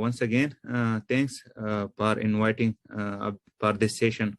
once again thanks for inviting for this session.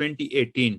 2018।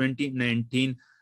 2019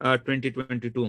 2022।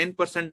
10%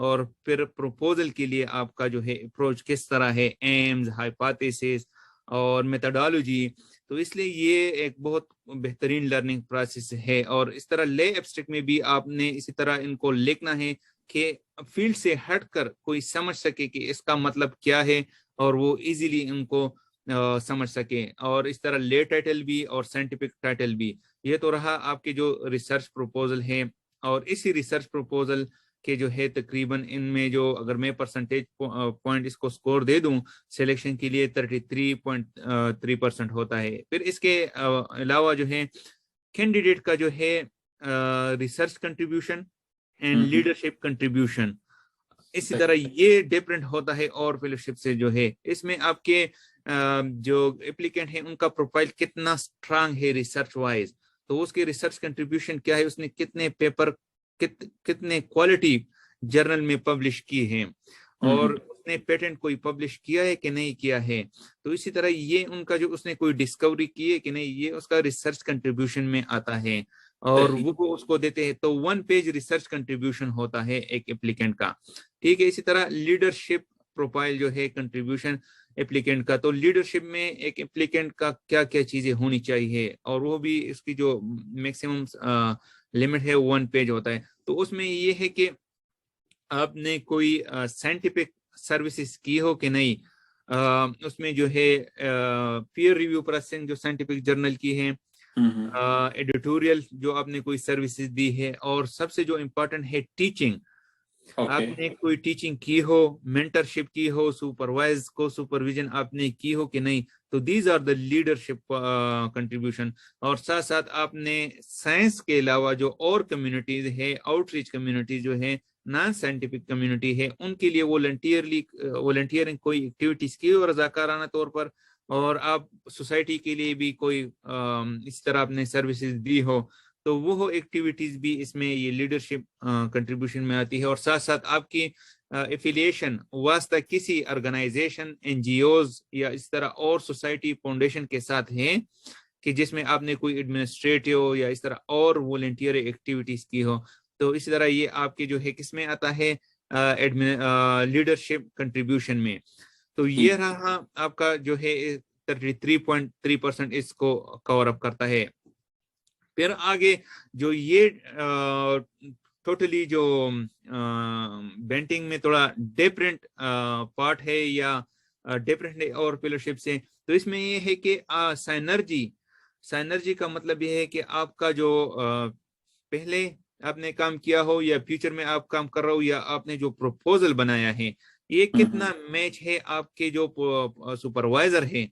اور پھر proposal کے لیے آپ کا جو ہے اپروچ کس طرح ہے، ایمز، ہائپوتھیسس اور میتھڈالوجی. تو اس لیے یہ ایک بہت بہترین لرننگ پروسیس ہے. اور اس طرح لے ایبسٹریکٹ میں بھی آپ نے اسی طرح ان کو لکھنا ہے کہ فیلڈ سے ہٹ کر کوئی سمجھ سکے کہ اس کا مطلب کیا ہے اور وہ ایزیلی ان کو سمجھ سکے. اور اس طرح لے ٹائٹل بھی اور سائنٹیفک ٹائٹل بھی. یہ تو رہا آپ کے جو ریسرچ پروپوزل ہے. اور اسی ریسرچ پروپوزل کہ جو ہے تقریباً ان میں جو اگر میں پرسنٹیج پوائنٹ اس کو سکور دے دوں سلیکشن کے لیے 33.3% ہوتا ہے. پھر اس کے علاوہ جو ہے کینڈیڈیٹ کا جو ہے research contribution and leadership contribution اسی طرح یہ ڈیفرنٹ ہوتا ہے اور فیلوشپ سے جو ہے. اس میں آپ کے جو اپلیکینٹ ہیں ان کا پروفائل کتنا اسٹرانگ ہے ریسرچ وائز، تو اس کے ریسرچ کنٹریبیوشن کیا ہے، اس نے کتنے پیپر کتنے کوالٹی جرنل میں پبلش کیے ہیں، اور اس نے پیٹنٹ کوئی پبلش کیا ہے کہ نہیں کیا ہے. تو اسی طرح یہ ان کا جو اس نے کوئی ڈسکوری کی ہے کہ نہیں، یہ اس کا ریسرچ کنٹریبیوشن میں آتا ہے اور وہ اس کو دیتے ہیں. تو 1 پیج ریسرچ کنٹریبیوشن ہوتا ہے ایک اپلیکینٹ کا. ٹھیک ہے. اسی طرح لیڈرشپ پروفائل جو ہے کنٹریبیوشن اپلیکینٹ کا، تو لیڈرشپ میں ایک اپلیکینٹ کا کیا کیا چیزیں ہونی چاہیے، اور وہ بھی اس کی جو میکسیمم لمٹ ہے 1 پیج ہوتا ہے. تو اس میں یہ ہے کہ آپ نے کوئی سائنٹیفک سروسز کی ہو کہ نہیں، اس میں جو ہے پیئر ریویو پروسیسنگ جو سائنٹیفک جرنل کی ہے، ایڈیٹوریل جو آپ نے کوئی سروسز دی ہے، اور سب سے جو امپورٹنٹ ہے ٹیچنگ. آپ نے کوئی ٹیچنگ کی ہو، مینٹرشپ کی ہو، سپرویژن آپ نے کی ہو کہ نہیں. تو these are the leadership contribution. اور ساتھ ساتھ آپ نے سائنس کے علاوہ جو اور کمیونٹیز ہے، آؤٹ ریچ کمیونٹیز جو ہے، نان سائنٹیفک کمیونٹی ہے، ان کے لیے والنٹیئرنگ کوئی ایکٹیویٹیز کی ہو رضاکارانہ طور پر، اور آپ سوسائٹی کے لیے بھی کوئی اس طرح آپ نے سروسز دی ہو، تو وہ ایکٹیویٹیز بھی اس میں یہ لیڈرشپ کنٹریبیوشن میں آتی ہے. اور ساتھ ساتھ آپ کی ایفیلیشن واسطہ کسی آرگنائزیشن، این جی اوز یا اس طرح اور سوسائٹی فاؤنڈیشن کے ساتھ ہیں کہ جس میں آپ نے کوئی ایڈمنسٹریٹو یا اس طرح اور والنٹیئر ایکٹیویٹیز کی ہو. تو اسی طرح یہ آپ کے جو ہے کس میں آتا ہے، لیڈرشپ کنٹریبیوشن میں. تو یہ رہا آپ کا جو ہے 33.3% اس کو کور اپ کرتا ہے. پھر آگے جو یہ ٹوٹلی جو بینٹنگ میں تھوڑا ڈفرینٹ پارٹ ہے یا ڈفرینٹ اور فیلوشپ سے، تو اس میں یہ ہے کہ سائنرجی کا مطلب یہ ہے کہ آپ کا جو پہلے آپ نے کام کیا ہو یا فیوچر میں آپ کام کر رہا ہو، یا آپ نے جو پروپوزل بنایا ہے یہ کتنا میچ ہے آپ کے جو سپروائزر ہے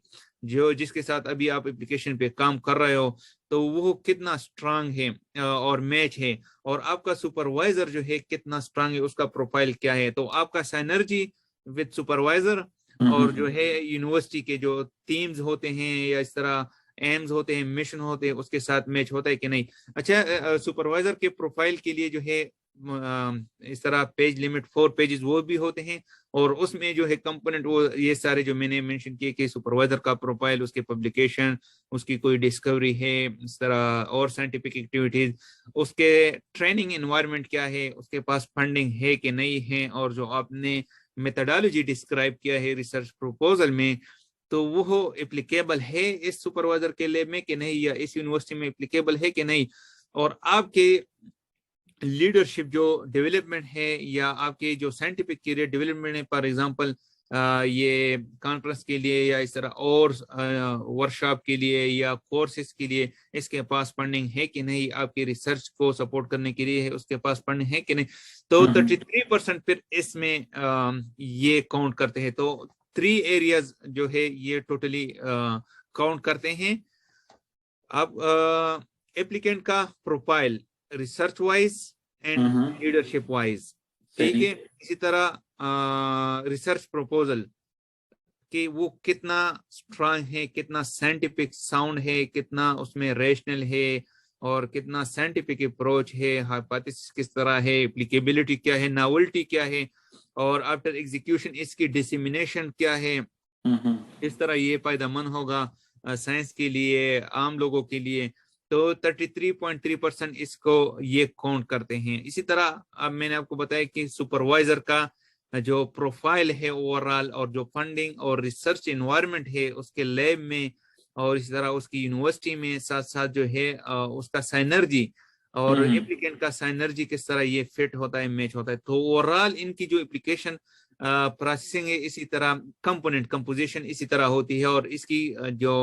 جس کے ساتھ ابھی آپ اپلیکیشن پہ کام کر رہے ہو، تو وہ کتنا اسٹرانگ ہے اور میچ ہے، اور آپ کا سپروائزر جو ہے کتنا اسٹرانگ ہے، اس کا پروفائل کیا ہے. تو آپ کا سائنرجی وتھ سپروائزر اور جو ہے یونیورسٹی کے جو تھیمز ہوتے ہیں یا اس طرح ایمز ہوتے ہیں، مشن ہوتے ہیں، اس کے ساتھ میچ ہوتا ہے کہ نہیں. اچھا، سپروائزر کے پروفائل کے لیے جو ہے اس طرح پیج لمٹ 4 پیجز وہ بھی ہوتے ہیں، اور اس میں جو ہے کمپوننٹ وہ یہ سارے جو میں نے مینشن کیے کہ سپروائزر کا پروفائل، اس کے پبلیکیشن، اس کی کوئی ڈسکوری ہے، اس طرح اور سائنٹیفک ایکٹیویٹیز، اس کے ٹریننگ انوائرمنٹ کیا ہے، اس کے پاس فنڈنگ ہے کہ نہیں ہے، اور جو آپ نے میتھڈالوجی ڈسکرائب کیا ہے ریسرچ پروپوزل میں، تو وہ اپلیکیبل ہے اس سپروائزر کے لیب میں کہ نہیں، یا اس یونیورسٹی میں اپلیکیبل ہے کہ نہیں. اور آپ کے لیڈرشپ جو ڈیولپمنٹ ہے یا آپ کے جو سائنٹیفک کیریئر ڈیولپمنٹ ہے، فار ایگزامپل یہ کانفرنس کے لیے یا اس طرح اور ورکشاپ کے لیے یا کورسز کے لیے اس کے پاس فنڈنگ ہے کہ نہیں، آپ کی ریسرچ کو سپورٹ کرنے کے لیے اس کے پاس فنڈنگ ہے کہ نہیں. تو 33% پھر اس میں یہ کاؤنٹ کرتے ہیں. تو 3 ایریاز جو ہے یہ ٹوٹلی کاؤنٹ کرتے ہیں. اب ایپلیکینٹ کا profile research wise and leadership wise, ٹھیک ہے. اسی طرح ریسرچ پروپوزل کہ وہ کتنا اسٹرانگ ہے، کتنا سائنٹیفک ساؤنڈ ہے، کتنا اس میں ریشنل ہے، اور کتنا سائنٹیفک اپروچ ہے، ہائپوتھیسس کس طرح ہے، اپلیکیبلٹی کیا ہے، ناولٹی کیا ہے، اور آفٹر ایگزیکیوشن اس کی ڈسیمینیشن کیا ہے، اس طرح یہ فائدہ مند ہوگا سائنس کے لیے، عام لوگوں کے لیے. تو 33.3% اس کو یہ کاؤنٹ کرتے ہیں. اسی طرح اب میں نے آپ کو بتایا کہ سپروائزر کا جو پروفائل ہے اوور آل اور جو فنڈنگ اور ریسرچ انوائرمنٹ ہے اس کے لیب میں اور اسی طرح اس کی یونیورسٹی میں ساتھ ساتھ جو ہے اس کا سائنرجی اور اپلیکینٹ کا سائنرجی کس طرح یہ فٹ ہوتا ہے میچ ہوتا ہے. تو اوور آل ان کی جو اپلیکیشن پروسیسنگ ہے اسی طرح کمپوننٹ کمپوزیشن اسی طرح ہوتی ہے اور اس کی جو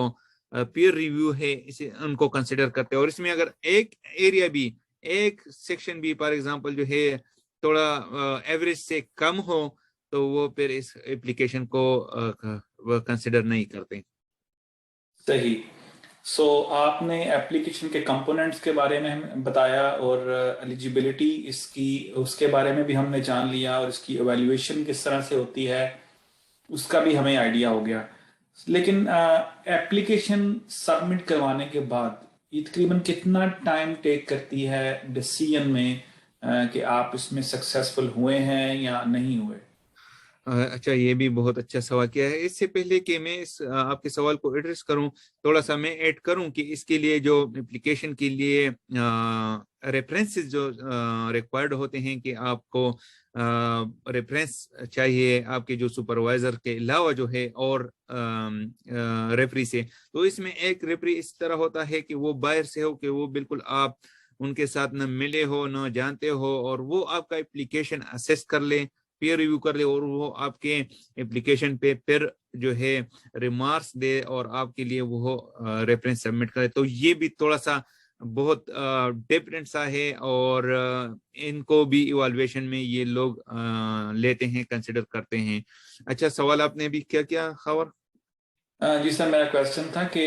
پیئر ریویو ہے اسے ان کو کنسیڈر کرتے ہیں. اور اس میں اگر ایک ایریا بھی ایک سیکشن بھی فار ایگزامپل جو ہے تھوڑا ایوریج سے کم ہو تو وہ پھر اس اپلیکیشن کو کنسیڈر نہیں کرتے. صحیح. سو آپ نے ایپلیکیشن کے کمپوننٹس کے بارے میں بتایا اور ایلیجیبلٹی اس کے بارے میں بھی ہم نے جان لیا اور اس کی ایویلیویشن کس طرح سے ہوتی ہے اس کا بھی ہمیں آئیڈیا ہو گیا. لیکن ایپلیکیشن سبمٹ کروانے کے بعد یہ تقریباً کتنا ٹائم ٹیک کرتی ہے ڈیسیژن میں کہ آپ اس میں سکسیسفل ہوئے ہیں یا نہیں ہوئے؟ اچھا یہ بھی بہت اچھا سوال کیا ہے. اس سے پہلے کہ میں آپ کے سوال کو ایڈریس کروں تھوڑا سا میں ایڈ کروں کہ اس کے لیے جو اپلیکیشن کے لیے ریفرنسز جو ریکوائرڈ ہوتے ہیں کہ آپ کو ریفرنس چاہیے آپ کے جو سپروائزر کے علاوہ جو ہے اور ریفری سے. تو اس میں ایک ریفری اس طرح ہوتا ہے کہ وہ باہر سے ہو کہ وہ بالکل آپ ان کے ساتھ نہ ملے ہو نہ جانتے ہو اور وہ آپ کا اپلیکیشن اسیس کر لے پیئر ریویو کر لے اور وہ آپ کے اپلیکیشن پہ پھر جو ہے ریمارکس دے اور آپ کے لیے وہ ریفرنس سبمٹ کرے. تو یہ بھی تھوڑا سا بہت ڈفرینٹ سا ہے اور ان کو بھی ایوالویشن میں یہ لوگ لیتے ہیں کنسیڈر کرتے ہیں. اچھا سوال آپ نے بھی کیا خبر؟ جی سر میرا کویسچن تھا کہ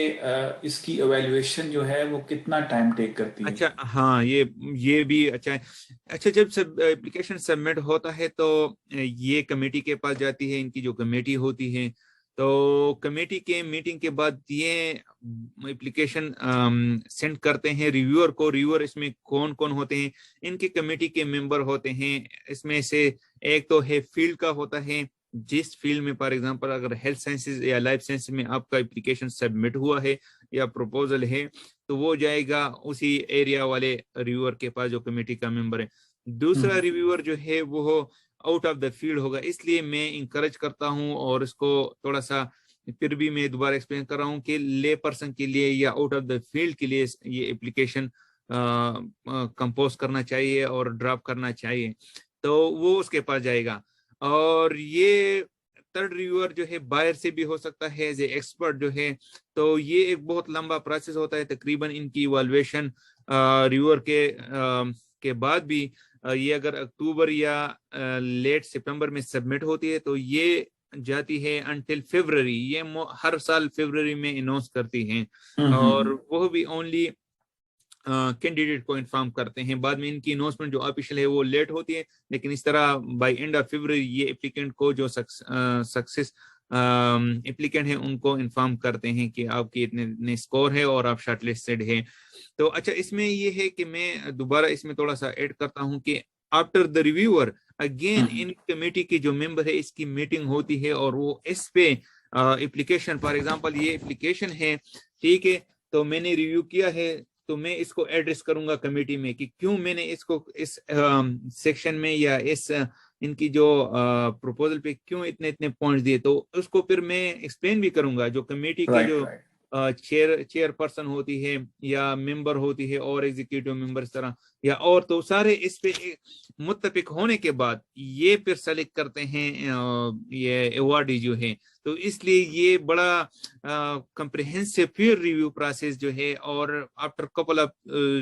اس کی ایویلویشن جو ہے وہ کتنا ٹائم ٹیک کرتی ہے؟ اچھا ہاں یہ بھی اچھا ہے. اچھا جب اپلیکیشن سبمٹ ہوتا ہے تو یہ کمیٹی کے پاس جاتی ہے. ان کی جو کمیٹی ہوتی ہے تو کمیٹی کے میٹنگ کے بعد یہ اپلیکیشن سینڈ کرتے ہیں ریویور کو. ریویور اس میں کون کون ہوتے ہیں؟ ان کی کمیٹی کے ممبر ہوتے ہیں. اس میں سے ایک تو ہے فیلڈ کا ہوتا ہے. جس فیلڈ میں فار ایگزامپل اگر ہیلتھ سائنسز یا لائف سائنس میں آپ کا اپلیکیشن سبمٹ ہوا ہے یا پروپوزل ہے تو وہ جائے گا اسی ایریا والے ریویور کے پاس جو کمیٹی کا ممبر ہے. دوسرا ریویور جو ہے وہ آؤٹ آف دا فیلڈ ہوگا. اس لیے میں انکریج کرتا ہوں اور اس کو تھوڑا سا پھر بھی میں دوبارہ ایکسپلین کر رہا ہوں کہ لے پرسن کے لیے یا آؤٹ آف دا فیلڈ کے لیے یہ اپلیکیشن کمپوز کرنا چاہیے اور ڈراپ کرنا چاہیے تو وہ اس کے پاس جائے گا. اور یہ تھرڈ ریویور جو ہے باہر سے بھی ہو سکتا ہے ایز اے ایکسپرٹ جو ہے. تو یہ ایک بہت لمبا پروسیس ہوتا ہے. تقریباً ان کی ایوالویشن ریویور کے بعد بھی یہ اگر اکتوبر یا لیٹ سپٹمبر میں سبمٹ ہوتی ہے تو یہ جاتی ہے انٹل فیبرری. یہ ہر سال فیبرری میں اناؤنس کرتی ہیں اور وہ بھی اونلی کینڈیڈیٹ کو انفارم کرتے ہیں. بعد میں ان کی اناؤنسمنٹ جو آفیشیل ہے وہ لیٹ ہوتی ہے لیکن اس طرح بائی اینڈ آف فیبرری یہ اپلیکینٹ کو جو سکسیس اپلیکینٹ ہیں ان کو انفارم کرتے ہیں کہ آپ کی اتنے اسکور ہے اور آپ شارٹ لسٹڈ ہے. تو اچھا اس میں یہ ہے کہ میں دوبارہ اس میں تھوڑا سا ایڈ کرتا ہوں کہ after the reviewer again in committee کے جو ممبر ہے اس کی میٹنگ ہوتی ہے اور وہ اس پہ اپلیکیشن فار ایگزامپل یہ اپلیکیشن ہے ٹھیک ہے تو میں نے ریویو کیا ہے تو میں اس کو ایڈریس کروں گا کمیٹی میں کہ کیوں میں نے اس کو اس سیکشن میں یا اس ان کی جو پروپوزل پہ کیوں اتنے پوائنٹس دیے. تو اس کو پھر میں ایکسپلین بھی کروں گا. جو کمیٹی کے جو چیئر پرسن ہوتی ہے یا ممبر ہوتی ہے اور ایگزیکٹو ممبر اس طرح یا اور تو سارے اس پہ متفق ہونے کے بعد یہ پھر سلیکٹ کرتے ہیں یہ ایوارڈی جو ہے. تو اس لیے یہ بڑا کمپریہنسو پیئر ریویو پروسیس جو ہے اور آفٹر کپل آف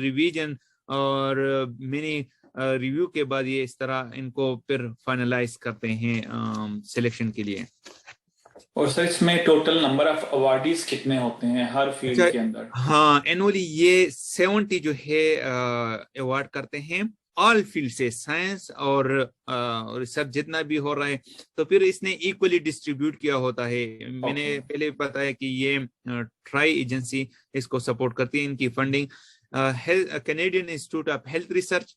ریویژن اور مینی ریویو کے بعد یہ اس طرح ان کو پھر فائنلائز کرتے ہیں سلیکشن کے لیے. اور سر اس میں ٹوٹل نمبر آف ایوارڈیز کتنے ہوتے ہیں ہر فیلڈ کے اندر؟ ہاں اینولی یہ 70 جو ہے ایوارڈ کرتے ہیں آل فیلڈ سے سائنس اور ریسرچ جتنا بھی ہو رہا ہے تو پھر اس نے ایکولی ڈسٹریبیوٹ کیا ہوتا ہے. میں نے پہلے بتایا کہ یہ ٹرائی ایجنسی اس کو سپورٹ کرتی ہے. ان کی funding Canadian Institute of Health Research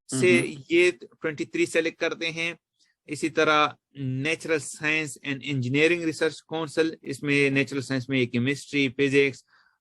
سے یہ 23 سلیکٹ کرتے ہیں. اسی طرح natural science and Engineering research Council اس میں نیچرل سائنس میں کیمسٹری فزکس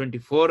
24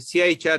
CIHR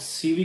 CV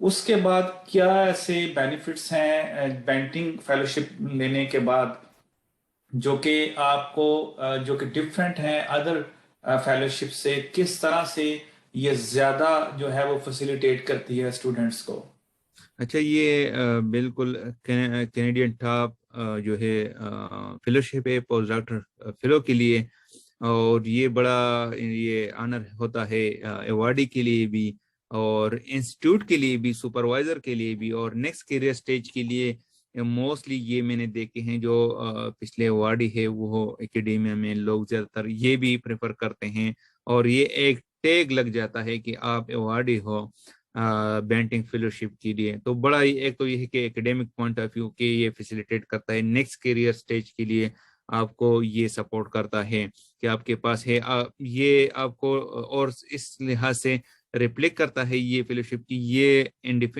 اس کے بعد کیا ایسے بینیفٹس ہیں بینٹنگ فیلوشپ لینے کے بعد جو کہ آپ کو جو کہ ڈفرینٹ ہیں ادر فیلوشپ سے، کس طرح سے یہ زیادہ جو ہے وہ فیسیلیٹیٹ کرتی ہے اسٹوڈنٹس کو؟ اچھا، یہ بالکل کینیڈین ٹاپ جو ہے فیلوشپ ہے پوسٹ ڈاکٹر فیلو کے لیے، اور یہ بڑا یہ آنر ہوتا ہے ایوارڈی کے لیے بھی، اور انسٹیٹیوٹ کے لیے بھی، سپروائزر کے لیے بھی، اور نیکسٹ کیریئر سٹیج کے لیے موسٹلی یہ میں نے دیکھے ہیں جو پچھلے ایوارڈی ہے وہ اکیڈیمیا میں لوگ زیادہ تر یہ بھی پریفر کرتے ہیں، اور یہ ایک ٹیگ لگ جاتا ہے کہ آپ ایوارڈی ہو بینٹنگ فیلوشپ کے لیے۔ تو بڑا ہی ایک تو یہ ہے کہ ایکڈیمک پوائنٹ آف ویو کہ یہ فیسیلیٹیٹ کرتا ہے نیکسٹ کیریئر سٹیج کے لیے، آپ کو یہ سپورٹ کرتا ہے کہ آپ کے پاس ہے یہ آپ کو، اور اس لحاظ سے ریپلیک کرتا ہے یہ فیلوشپ کی یہ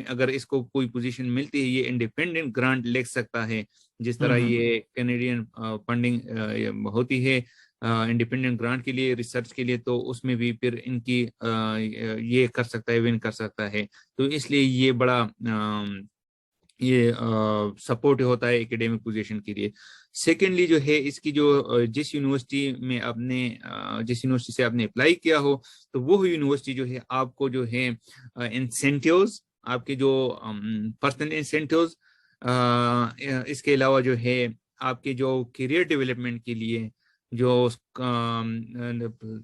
اگر اس کو کوئی پوزیشن ملتی ہے یہ انڈیپینڈنٹ گرانٹ لے سکتا ہے، جس طرح یہ کینیڈین فنڈنگ ہوتی ہے انڈیپینڈنٹ گرانٹ کے لیے، ریسرچ کے لیے، تو اس میں بھی پھر ان کی یہ کر سکتا ہے، ون کر سکتا ہے۔ تو اس لیے یہ بڑا یہ سپورٹ ہوتا ہے ایکیڈیمک پوزیشن کے لیے۔ سیکنڈلی جو ہے اس کی جو جس یونیورسٹی میں آپ نے جس یونیورسٹی سے آپ نے اپلائی کیا ہو، تو وہ یونیورسٹی جو ہے آپ کو جو ہے انسینٹیوز، آپ کے جو پرسنل انسینٹیوز، اس کے علاوہ جو ہے آپ کے جو کیریئر ڈیولپمنٹ کے لیے جو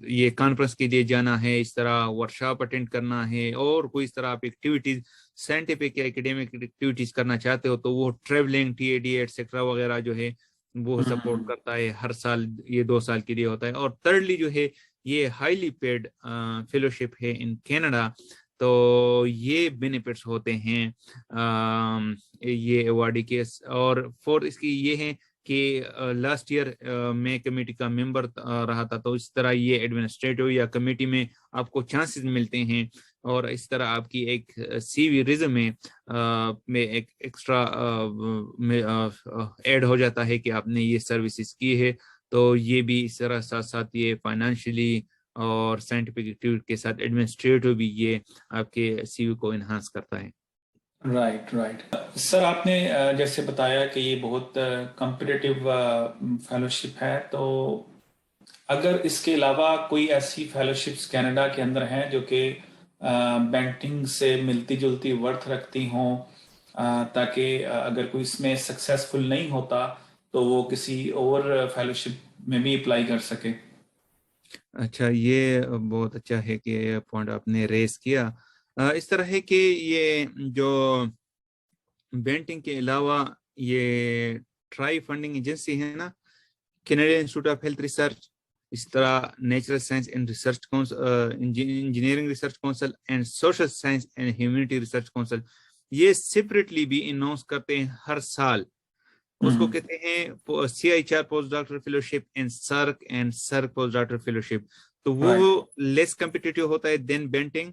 یہ کانفرنس کے لیے جانا ہے، اس طرح ورکشاپ اٹینڈ کرنا ہے، اور کوئی اس طرح آپ ایکٹیویٹیز سائنٹیفک یا ایکیڈیمک ایکٹیویٹیز کرنا چاہتے ہو، تو وہ travelling T A D etcetera وغیرہ جو ہے وہ سپورٹ کرتا ہے ہر سال، یہ 2 سال کے لیے ہوتا ہے۔ اور تھرڈلی جو ہے یہ ہائیلی پیڈ فیلوشپ ہے ان کینیڈا، تو یہ بینیفٹس ہوتے ہیں یہ ایوارڈی کے۔ اور فورتھ اس کی یہ ہے کہ لاسٹ ایئر میں کمیٹی کا ممبر رہا تھا، تو اس طرح یہ ایڈمنسٹریٹو یا کمیٹی میں آپ کو چانسز ملتے ہیں، اور اس طرح آپ کی ایک سی وی ریزمے میں ایک ایکسٹرا ایڈ ہو جاتا ہے کہ آپ نے یہ سروسز کی ہے۔ تو یہ بھی اس طرح ساتھ ساتھ یہ فائنینشلی اور سائنٹیفک ایکٹیویٹی کے ساتھ ایڈمنسٹریٹو بھی یہ آپ کے سی وی کو انہانس کرتا ہے۔ رائٹ سر، آپ نے جیسے بتایا کہ یہ بہت کمپٹیٹیو فیلوشپ ہے، تو اگر اس کے علاوہ کوئی ایسی فیلوشپس کینیڈا کے اندر ہیں جو کہ بینٹنگ سے ملتی جلتی ورتھ رکھتی ہوں، تاکہ اگر کوئی اس میں سکسیسفل نہیں ہوتا تو وہ کسی اور فیلوشپ میں بھی اپلائی کر سکے؟ اچھا، یہ بہت اچھا ہے کہ یہ پوائنٹ آپ نے ریز کیا۔ اس طرح ہے کہ یہ جو بینٹنگ کے علاوہ یہ ٹرائی فنڈنگ ایجنسی ہے نا، Canadian Institute of Health Research, اس طرح natural science and research engineering research council and social science and humanity research council, یہ سپریٹلی بھی اناؤنس کرتے ہیں ہر سال۔ اس کو کہتے ہیں C H R post doctor fellowship and سرک پوسٹ ڈاکٹر فیلوشپ۔ تو وہ لیس کمپٹیٹیو ہوتا ہے دین بینٹنگ،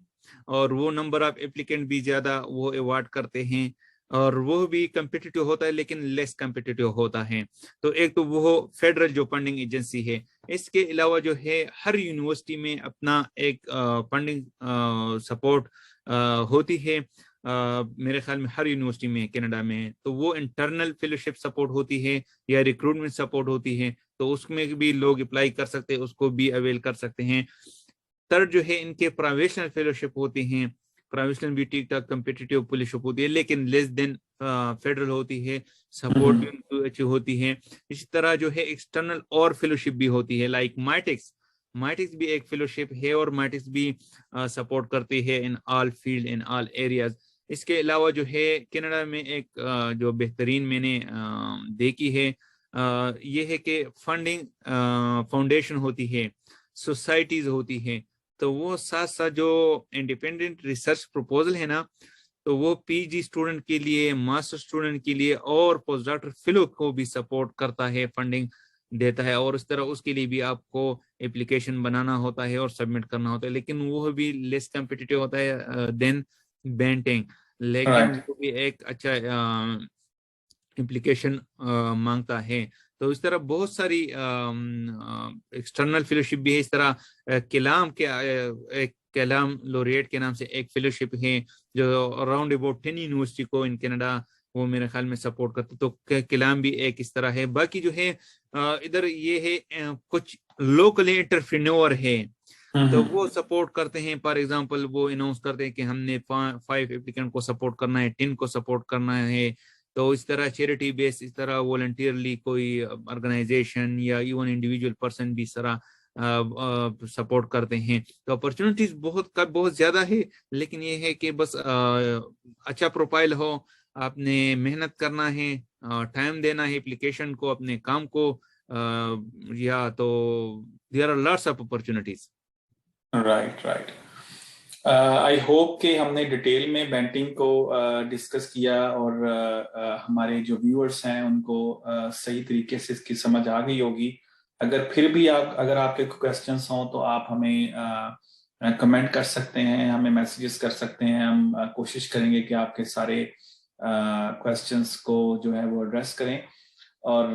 اور وہ نمبر آف اپلیکینٹ بھی زیادہ وہ ایوارڈ کرتے ہیں، اور وہ بھی کمپٹیٹیو ہوتا ہے لیکن لیس کمپٹیٹیو ہوتا ہے۔ تو ایک تو وہ فیڈرل جو فنڈنگ ایجنسی ہے، اس کے علاوہ جو ہے ہر یونیورسٹی میں اپنا ایک فنڈنگ سپورٹ ہوتی ہے، میرے خیال میں ہر یونیورسٹی میں کینیڈا میں، تو وہ انٹرنل فیلوشپ سپورٹ ہوتی ہے یا ریکروٹمنٹ سپورٹ ہوتی ہے، تو اس میں بھی لوگ اپلائی کر سکتے ہیں، اس کو بھی اویل کر سکتے ہیں۔ تھرڈ جو ہے ان کے پروفیشنل فیلوشپ ہوتے ہیں، پروفیشنل بھی ٹھیک ٹھاک کمپیٹیٹیو فیلوشپ ہوتی ہے لیکن لیس دین فیڈرل ہوتی ہے، سپورٹ بھی اچھی ہوتی ہے۔ اسی طرح جو ہے ایکسٹرنل اور فیلوشپ بھی ہوتی ہے، لائک مائٹکس بھی ایک فیلوشپ ہے، اور مائٹکس بھی سپورٹ کرتی ہے ان آل فیلڈ ان آل ایریاز۔ اس کے علاوہ جو ہے کینیڈا میں ایک جو بہترین میں نے دیکھی ہے یہ ہے کہ فنڈنگ فاؤنڈیشن ہوتی ہے، سوسائٹیز ہوتی ہے، تو وہ ساتھ ساتھ جو انڈیپینڈنٹ ریسرچ پروپوزل ہے نا، تو وہ پی جی اسٹوڈنٹ کے لیے، ماسٹر اسٹوڈنٹ کے لیے، اور پوسٹ ڈاکٹر فیلو کو بھی سپورٹ کرتا ہے، فنڈنگ دیتا ہے، اور اس طرح اس کے لیے بھی آپ کو اپلیکیشن بنانا ہوتا ہے اور سبمٹ کرنا ہوتا ہے، لیکن وہ بھی لیس کمپٹیٹیو ہوتا ہے دین بینٹنگ، لیکن وہ بھی ایک اچھا اپلیکیشن مانگتا ہے۔ تو اس طرح بہت ساری ایکسٹرنل فیلوشپ بھی ہے، اس طرح کلام کے کلام لوریٹ کے نام سے ایک فیلوشپ ہے جو اراؤنڈ اباؤٹ 10 یونیورسٹی کو ان کینیڈا وہ میرے خیال میں سپورٹ کرتے. تو کلام بھی ایک اس طرح ہے. باقی جو ہے ادھر یہ ہے کچھ لوکل انٹرپرینور ہے تو وہ سپورٹ کرتے ہیں. فار ایگزامپل وہ اناؤنس کرتے ہیں کہ ہم نے 5 اپلیکینٹ کو سپورٹ کرنا ہے, 10 کو سپورٹ کرنا ہے. تو اس طرح چیریٹی بیس, اس طرح والنٹیئرلی کوئی آرگنائزیشن یا ایون انڈیویجول پرسن بھی اس طرح سپورٹ کرتے ہیں. تو اپرچونیٹیز بہت زیادہ ہے, لیکن یہ ہے کہ بس اچھا پروفائل ہو, آپ نے محنت کرنا ہے, ٹائم دینا ہے اپلیکیشن کو, اپنے کام کو, یا تو there are lots of opportunities. Right. I hope کہ ہم نے ڈیٹیل میں بینٹنگ کو ڈسکس کیا اور ہمارے جو ویورز ہیں ان کو صحیح طریقے سے اس کی سمجھ آ گئی ہوگی. اگر پھر بھی اگر آپ کے کویسچنس ہوں تو آپ ہمیں کمنٹ کر سکتے ہیں, ہمیں میسیجز کر سکتے ہیں. ہم کوشش کریں گے کہ آپ کے سارے کویسچنس کو جو ہے وہ ایڈریس کریں. اور